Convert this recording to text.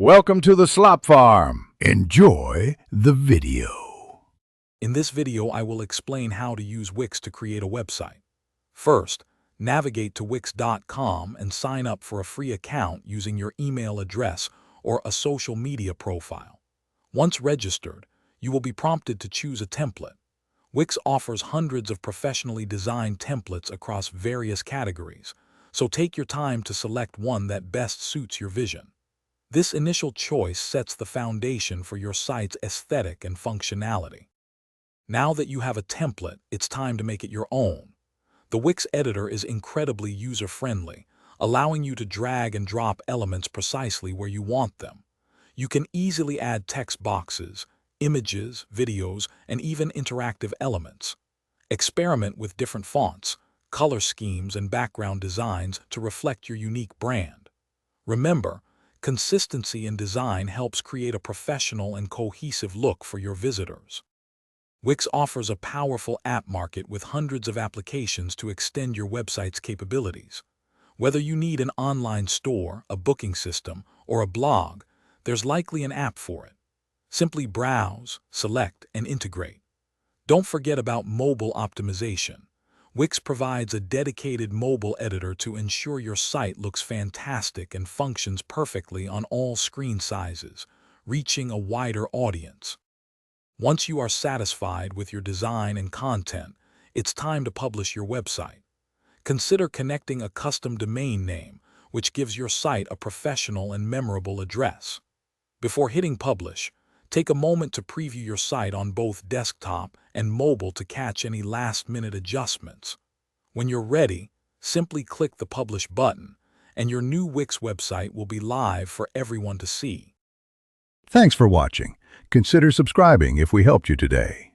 Welcome to the Slop Farm. Enjoy the video. In this video, I will explain how to use Wix to create a website. First, navigate to Wix.com and sign up for a free account using your email address or a social media profile. Once registered, you will be prompted to choose a template. Wix offers hundreds of professionally designed templates across various categories, so take your time to select one that best suits your vision. This initial choice sets the foundation for your site's aesthetic and functionality. Now that you have a template, it's time to make it your own. The Wix editor is incredibly user-friendly, allowing you to drag and drop elements precisely where you want them. You can easily add text boxes, images, videos, and even interactive elements. Experiment with different fonts, color schemes, and background designs to reflect your unique brand. Remember, consistency in design helps create a professional and cohesive look for your visitors. Wix offers a powerful app market with hundreds of applications to extend your website's capabilities. Whether you need an online store, a booking system, or a blog, there's likely an app for it. Simply browse, select, and integrate. Don't forget about mobile optimization. Wix provides a dedicated mobile editor to ensure your site looks fantastic and functions perfectly on all screen sizes, reaching a wider audience. Once you are satisfied with your design and content, it's time to publish your website. Consider connecting a custom domain name, which gives your site a professional and memorable address. Before hitting publish, take a moment to preview your site on both desktop and mobile to catch any last-minute adjustments. When you're ready, simply click the Publish button, and your new Wix website will be live for everyone to see. Thanks for watching. Consider subscribing if we helped you today.